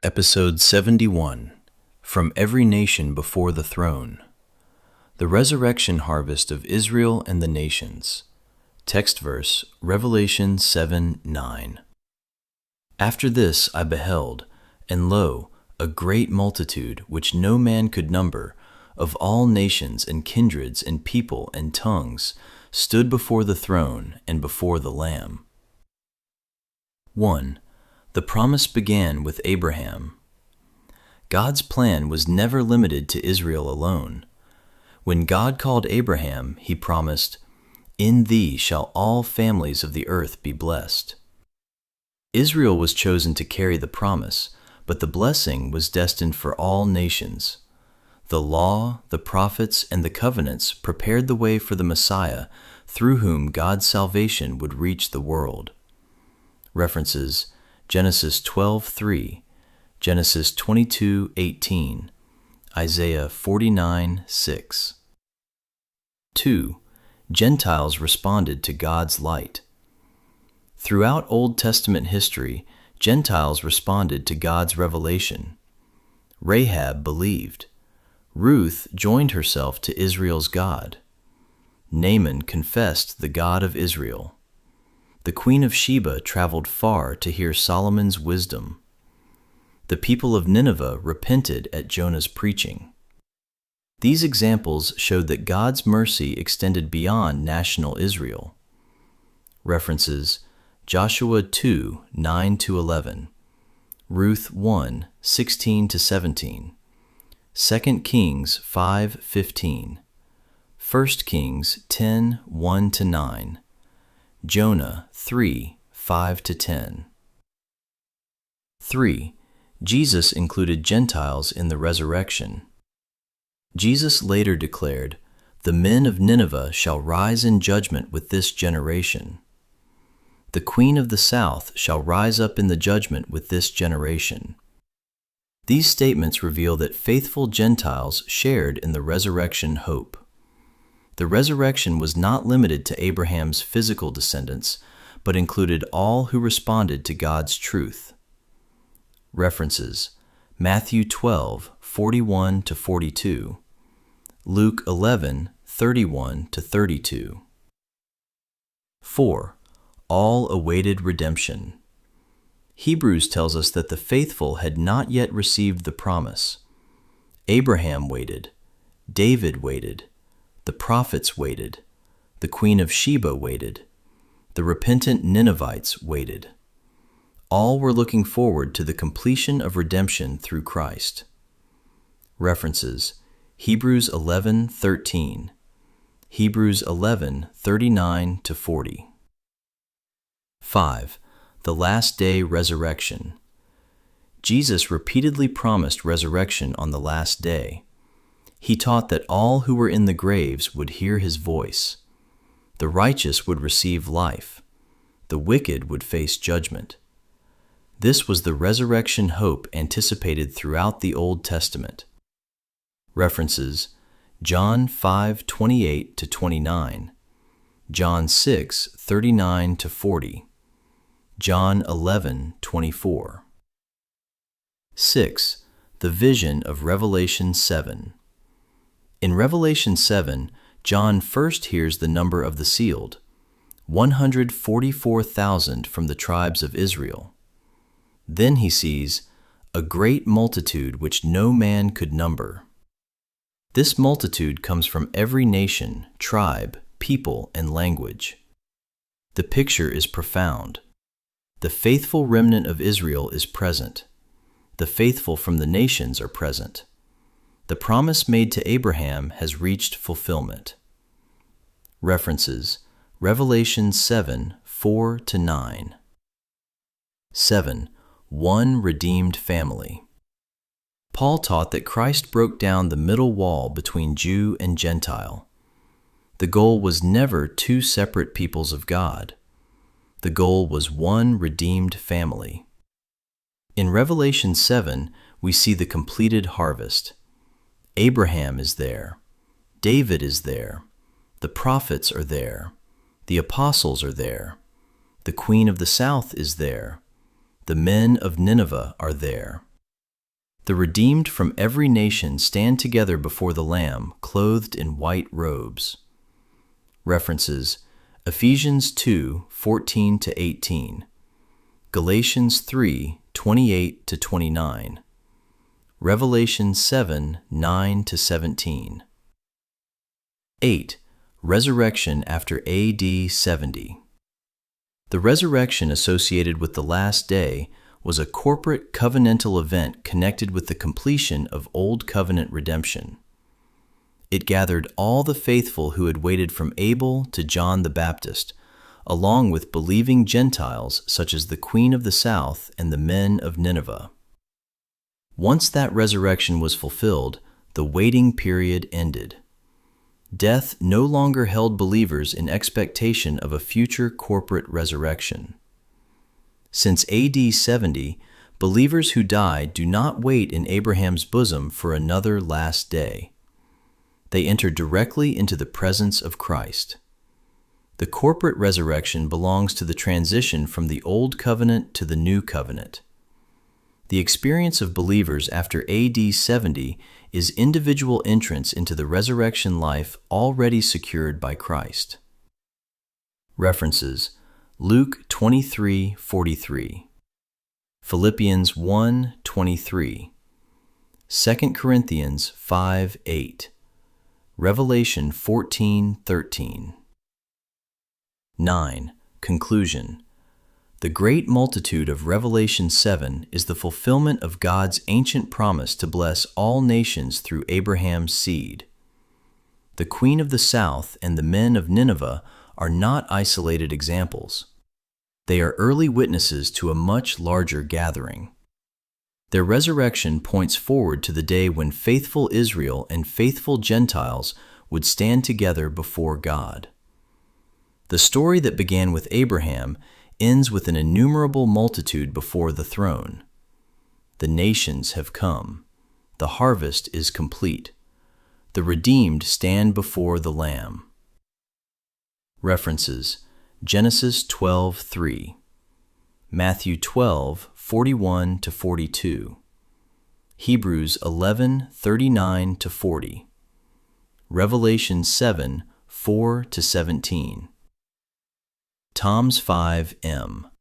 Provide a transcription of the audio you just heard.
Episode 71, From Every Nation Before the Throne. The Resurrection Harvest of Israel and the Nations. Text verse, Revelation 7:9. After this I beheld, and lo, a great multitude, which no man could number, of all nations and kindreds and people and tongues, stood before the throne and before the Lamb. 1. The promise began with Abraham. God's plan was never limited to Israel alone. When God called Abraham, he promised, "In thee shall all families of the earth be blessed." Israel was chosen to carry the promise, but the blessing was destined for all nations. The law, the prophets, and the covenants prepared the way for the Messiah, through whom God's salvation would reach the world. References: Genesis 12:3, Genesis 22:18, Isaiah 49:6. 2. Gentiles responded to God's light. Throughout Old Testament history, Gentiles responded to God's revelation. Rahab believed. Ruth joined herself to Israel's God. Naaman confessed the God of Israel. The Queen of Sheba traveled far to hear Solomon's wisdom. The people of Nineveh repented at Jonah's preaching. These examples showed that God's mercy extended beyond national Israel. References: Joshua 2:9-11, Ruth 1:16-17, 2 Kings 5:15, 1 Kings 10:1-9, Jonah 3:5-10. 3. Jesus included Gentiles in the resurrection. Jesus later declared, "The men of Nineveh shall rise in judgment with this generation. The Queen of the South shall rise up in the judgment with this generation." These statements reveal that faithful Gentiles shared in the resurrection hope. The resurrection was not limited to Abraham's physical descendants, but included all who responded to God's truth. References: Matthew 12:41-42, Luke 11:31-32. 4. All awaited redemption. Hebrews tells us that the faithful had not yet received the promise. Abraham waited, David waited, the prophets waited, the Queen of Sheba waited, the repentant Ninevites waited. All were looking forward to the completion of redemption through Christ. References: Hebrews 11:13, Hebrews 11:39-40. 5. The last day resurrection. Jesus repeatedly promised resurrection on the last day. He taught that all who were in the graves would hear his voice. The righteous would receive life. The wicked would face judgment. This was the resurrection hope anticipated throughout the Old Testament. References: John 5:28-29, John 6:39-40, John 11:24. 6. The vision of Revelation 7. In Revelation 7, John first hears the number of the sealed, 144,000 from the tribes of Israel. Then he sees a great multitude which no man could number. This multitude comes from every nation, tribe, people, and language. The picture is profound. The faithful remnant of Israel is present. The faithful from the nations are present. The promise made to Abraham has reached fulfillment. References: Revelation 7:4-9. 7. One redeemed family. Paul taught that Christ broke down the middle wall between Jew and Gentile. The goal was never two separate peoples of God. The goal was one redeemed family. In Revelation 7, we see the completed harvest. Abraham is there. David is there. The prophets are there. The apostles are there. The Queen of the South is there. The men of Nineveh are there. The redeemed from every nation stand together before the Lamb, clothed in white robes. References: Ephesians 2:14-18, Galatians 3:28-29, Revelation 7:9-17. 8. Resurrection after AD 70. The resurrection associated with the last day was a corporate covenantal event connected with the completion of Old Covenant redemption. It gathered all the faithful who had waited from Abel to John the Baptist, along with believing Gentiles such as the Queen of the South and the men of Nineveh. Once that resurrection was fulfilled, the waiting period ended. Death no longer held believers in expectation of a future corporate resurrection. Since AD 70, believers who died do not wait in Abraham's bosom for another last day. They enter directly into the presence of Christ. The corporate resurrection belongs to the transition from the Old Covenant to the New Covenant. The experience of believers after AD 70 is individual entrance into the resurrection life already secured by Christ. References: Luke 23:43, Philippians 1:23, 2 Corinthians 5:8, Revelation 14:13. 9. Conclusion. The great multitude of Revelation 7 is the fulfillment of God's ancient promise to bless all nations through Abraham's seed. The Queen of the South and the men of Nineveh are not isolated examples. They are early witnesses to a much larger gathering. Their resurrection points forward to the day when faithful Israel and faithful Gentiles would stand together before God. The story that began with Abraham ends with an innumerable multitude before the throne. The nations have come. The harvest is complete. The redeemed stand before the Lamb. References: Genesis 12:3, Matthew 12:41-42, Hebrews 11:39-40, Revelation 7:4-17. Tom's 5M.